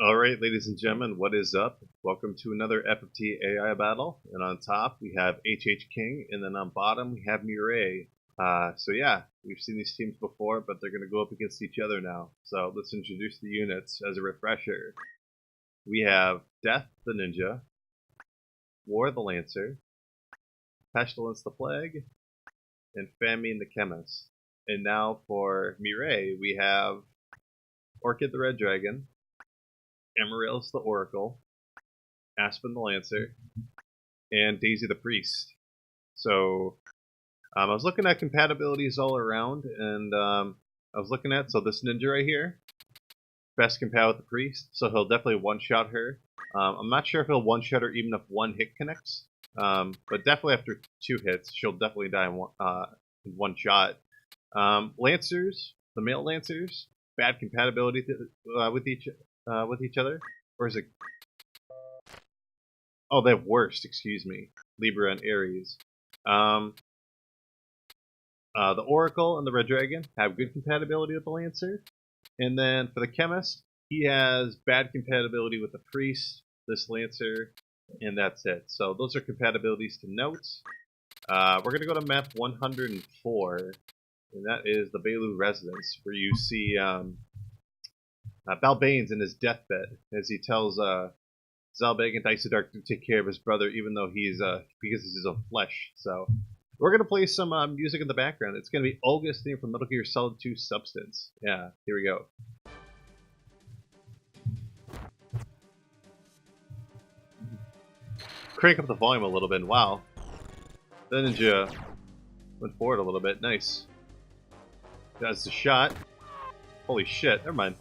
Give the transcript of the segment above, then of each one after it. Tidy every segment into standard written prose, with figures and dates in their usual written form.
Alright, ladies and gentlemen, what is up? Welcome to another FFT AI battle. And on top, we have HH King, and then on bottom, we have Mireille. So yeah, we've seen these teams before, but they're going to go up against each other now. So let's introduce the units as a refresher. We have Death the Ninja, War the Lancer, Pestilence the Plague, and Famine the Chemist. And now for Mireille, we have Orchid the Red Dragon, Amaryllis the Oracle, Aspen the Lancer, and Daisy the Priest. So I was looking at compatibilities all around, and I was looking at, so this ninja right here, best compatible with the Priest, so he'll definitely one-shot her. I'm not sure if he'll one-shot her even if one hit connects, but definitely after 2 hits, she'll definitely die in one shot. Lancers, the male Lancers, bad compatibility with each other, or is it? Oh, they have worst. Excuse me, Libra and Aries. The Oracle and the Red Dragon have good compatibility with the Lancer, and then for the Chemist, he has bad compatibility with the Priest, this Lancer, and that's it. So those are compatibilities to note. We're gonna go to map 104, and that is the Belu Residence, where you see Balbane's in his deathbed as he tells Zalbeg and Dicey Dark to take care of his brother, even though he's because he's his own flesh. So we're gonna play some music in the background. It's gonna be Olga's theme from Metal Gear Solid 2 Substance. Yeah, here we go. Crank up the volume a little bit. Wow, the ninja went forward a little bit. Nice. That's the shot. Holy shit! Never mind.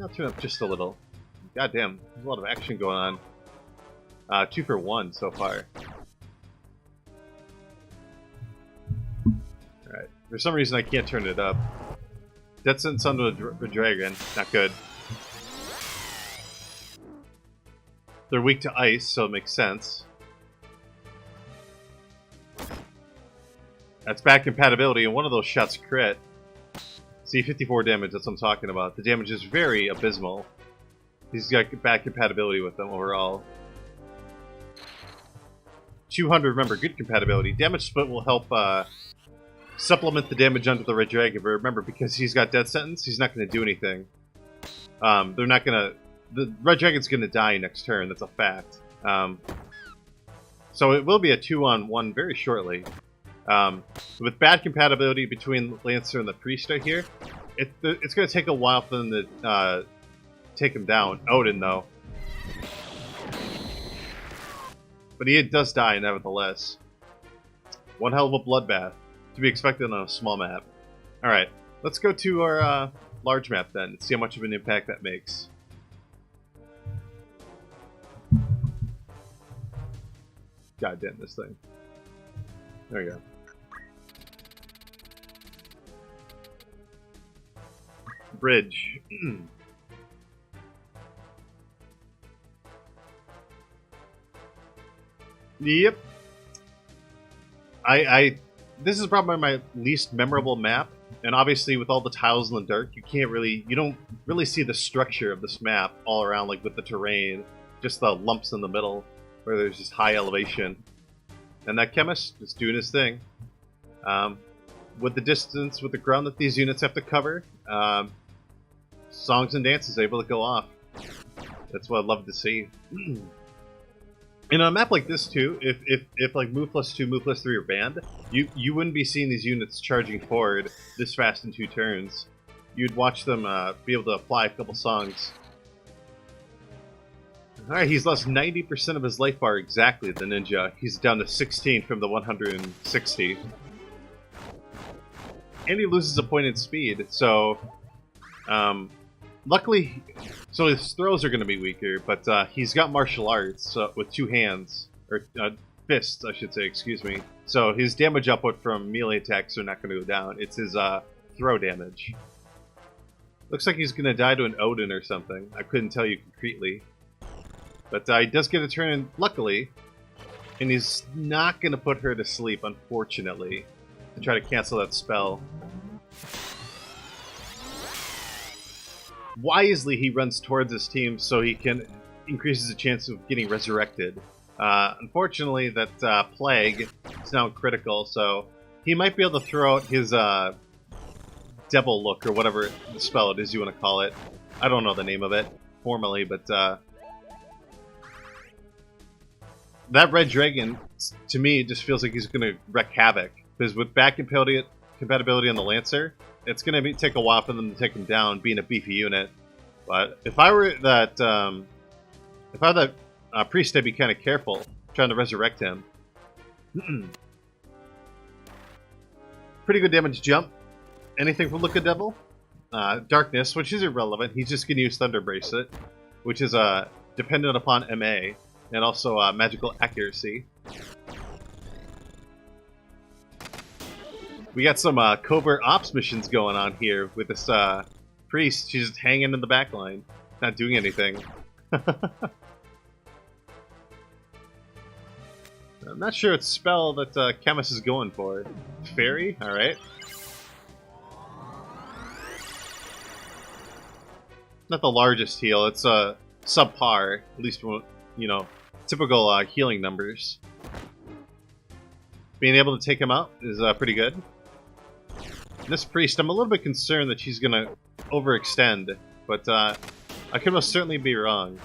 I'll turn up just a little. God damn, there's a lot of action going on. 2 for 1 so far. Alright. For some reason I can't turn it up. Death Sentence on the Dragon. Not good. They're weak to ice, so it makes sense. That's bad compatibility, and one of those shots crit. See, 54 damage, that's what I'm talking about. The damage is very abysmal. He's got bad compatibility with them overall. 200, remember, good compatibility. Damage split will help supplement the damage onto the Red Dragon, but remember, because he's got Death Sentence, he's not going to do anything. They're not going to... The Red Dragon's going to die next turn, that's a fact. So it will be a 2-on-1 very shortly. With bad compatibility between Lancer and the Priest right here, it's going to take a while for them to take him down. Odin, though. But he does die, nevertheless. One hell of a bloodbath, to be expected on a small map. Alright, let's go to our large map then, and see how much of an impact that makes. God damn this thing. There we go. Bridge. Yep. This is probably my least memorable map, and obviously with all the tiles in the dark, you don't really see the structure of this map all around, like with the terrain, just the lumps in the middle where there's just high elevation. And that Chemist just doing his thing. With the distance, with the ground that these units have to cover, songs and dances able to go off. That's what I'd love to see. In a map like this too, if like move plus 2, move plus 3 are banned, you wouldn't be seeing these units charging forward this fast in 2 turns. You'd watch them be able to apply a couple songs. Alright, he's lost 90% of his life bar exactly, the ninja. He's down to 16 from the 160. And he loses a point in speed, so... luckily, so his throws are going to be weaker, but he's got martial arts with 2 hands, or fists, I should say, excuse me. So his damage output from melee attacks are not going to go down. It's his throw damage. Looks like he's going to die to an Odin or something. I couldn't tell you concretely. But he does get a turn in, luckily, and he's not going to put her to sleep, unfortunately, to try to cancel that spell. wisely, he runs towards his team so he can increase the chance of getting resurrected. Unfortunately, that plague is now critical, so he might be able to throw out his devil look or whatever spell it is you want to call it. I don't know the name of it formally, but that red dragon, to me, just feels like he's going to wreak havoc. Because with back compatibility on the Lancer, it's going to take a while for them to take him down, being a beefy unit. But if I were that, priest, I'd be kind of careful trying to resurrect him. Pretty good damage jump. Anything from Look a Devil? Darkness, which is irrelevant. He's just going to use Thunder Bracelet, which is dependent upon MA, and also magical accuracy. We got some covert ops missions going on here with this priest. She's just hanging in the back line, not doing anything. I'm not sure what spell that Chemist is going for. Fairy? Alright. Not the largest heal, it's subpar, at least from, you know, typical healing numbers. Being able to take him out is pretty good. And this priest, I'm a little bit concerned that she's going to overextend, but I could most certainly be wrong.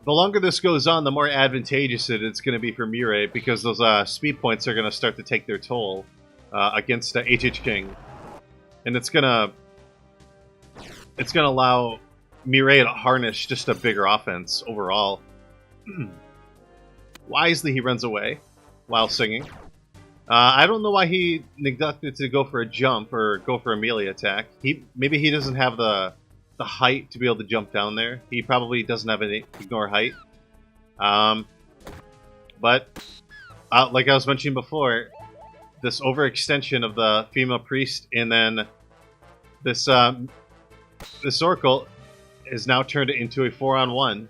The longer this goes on, the more advantageous it's going to be for Mireille, because those speed points are going to start to take their toll against HH King. And it's going to allow Mireille to harness just a bigger offense overall. Wisely, he runs away while singing. I don't know why he neglected to go for a jump or go for a melee attack. Maybe he doesn't have the height to be able to jump down there. He probably doesn't have any ignore height. But like I was mentioning before, this overextension of the female priest, and then this Oracle is now turned into a 4-on-1,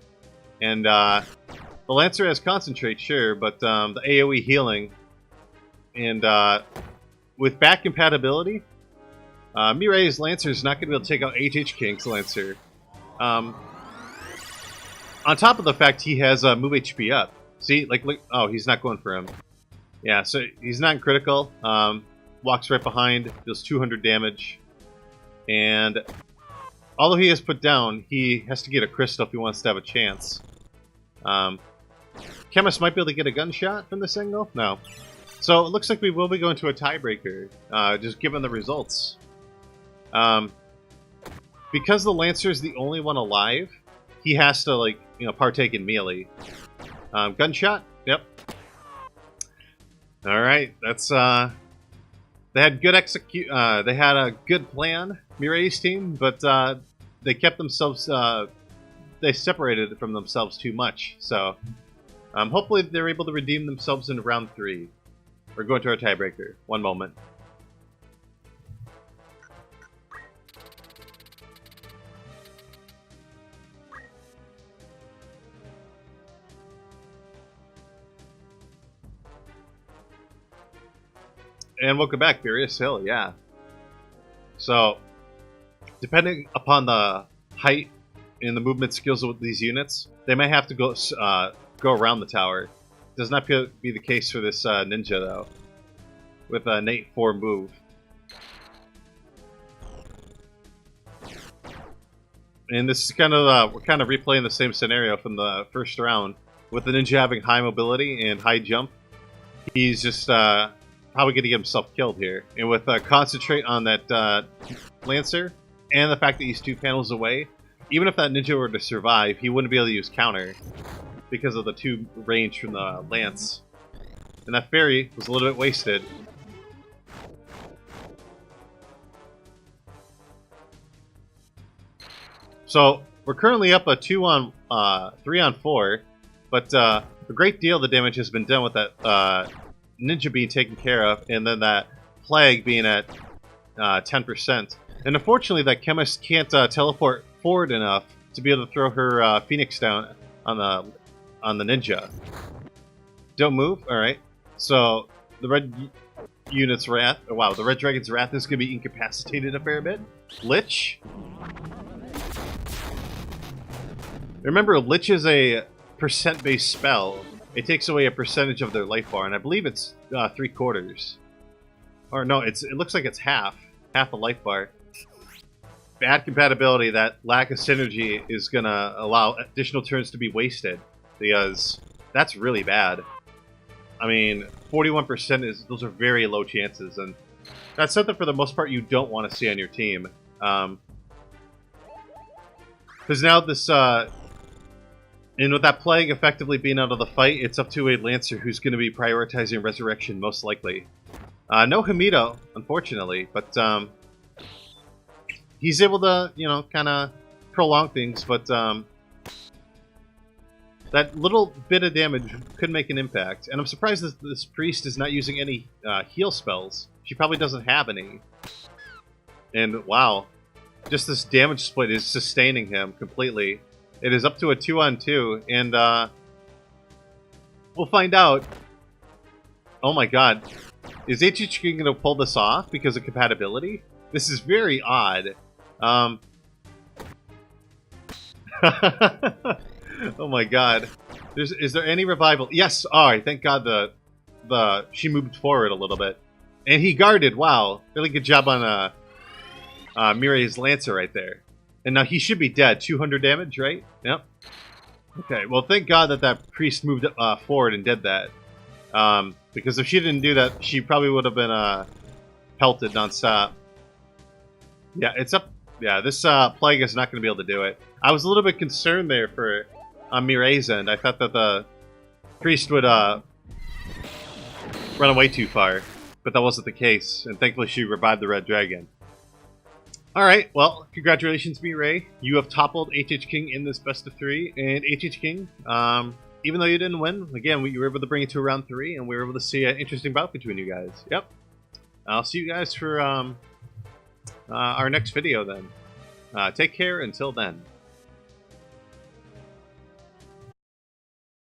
and the Lancer has Concentrate, sure, but the AoE healing, and with back compatibility, Mireille's Lancer is not going to be able to take out HH King's Lancer. On top of the fact he has move HP up. See, like, look, oh, he's not going for him. Yeah, so he's not critical. Walks right behind, deals 200 damage, and although he has put down, he has to get a crystal if he wants to have a chance. Chemist might be able to get a gunshot from this angle? No. So it looks like we will be going to a tiebreaker, just given the results. Because the Lancer is the only one alive, he has to, like, you know, partake in melee. Gunshot? Yep. Alright, that's, they had good they had a good plan, Mireille's team, but, they kept themselves, they separated from themselves too much, so, hopefully they're able to redeem themselves in round 3. We're going to our tiebreaker. One moment. And welcome back, Furious Hill, yeah. So, depending upon the height and the movement skills of these units, they may have to go around the tower. Does not be the case for this ninja, though, with an 8-4 move. And this is kind of, we're kind of replaying the same scenario from the first round, with the ninja having high mobility and high jump. He's just probably going to get himself killed here. And with Concentrate on that Lancer, and the fact that he's 2 panels away, even if that ninja were to survive, he wouldn't be able to use counter, because of the 2 range from the Lance. And that fairy was a little bit wasted. So, we're currently up a 3-on-4, but a great deal of the damage has been done with that ninja being taken care of, and then that plague being at 10%. And unfortunately, that Chemist can't teleport forward enough to be able to throw her Phoenix down on the ninja. Don't move? Alright. So, the red unit's Wrath. Oh, wow, the Red Dragon's Wrath is going to be incapacitated a fair bit. Lich. Remember, Lich is a percent-based spell. It takes away a percentage of their life bar, and I believe it's 3/4. Or no, it looks like it's half a life bar. Bad compatibility. That lack of synergy is going to allow additional turns to be wasted, because that's really bad. I mean, 41% those are very low chances, and that's something for the most part you don't want to see on your team. Because now this, and with that plague effectively being out of the fight, it's up to a Lancer who's going to be prioritizing Resurrection most likely. No Hamido, unfortunately, but he's able to, you know, kind of prolong things, but that little bit of damage could make an impact. And I'm surprised that this priest is not using any heal spells. She probably doesn't have any. And wow, just this damage split is sustaining him completely. It is up to a 2-on-2, and we'll find out. Oh my god. Is HH going to pull this off because of compatibility? This is very odd. Oh my god. Is there any revival? Yes! Alright, thank god she moved forward a little bit. And he guarded, wow. Really good job on Mireille's Lancer right there. And now he should be dead. 200 damage, right? Yep. Okay, well thank god that priest moved forward and did that. Because if she didn't do that, she probably would have been pelted non-stop. Yeah, it's up. Yeah, this plague is not going to be able to do it. I was a little bit concerned there for Mireille's end. I thought that the priest would run away too far, but that wasn't the case. And thankfully, she revived the Red Dragon. All right, well, congratulations, Mireille. You have toppled HH King in this best of 3, and HH King, even though you didn't win, again, you were able to bring it to round 3, and we were able to see an interesting bout between you guys. Yep. I'll see you guys for our next video then. Take care until then.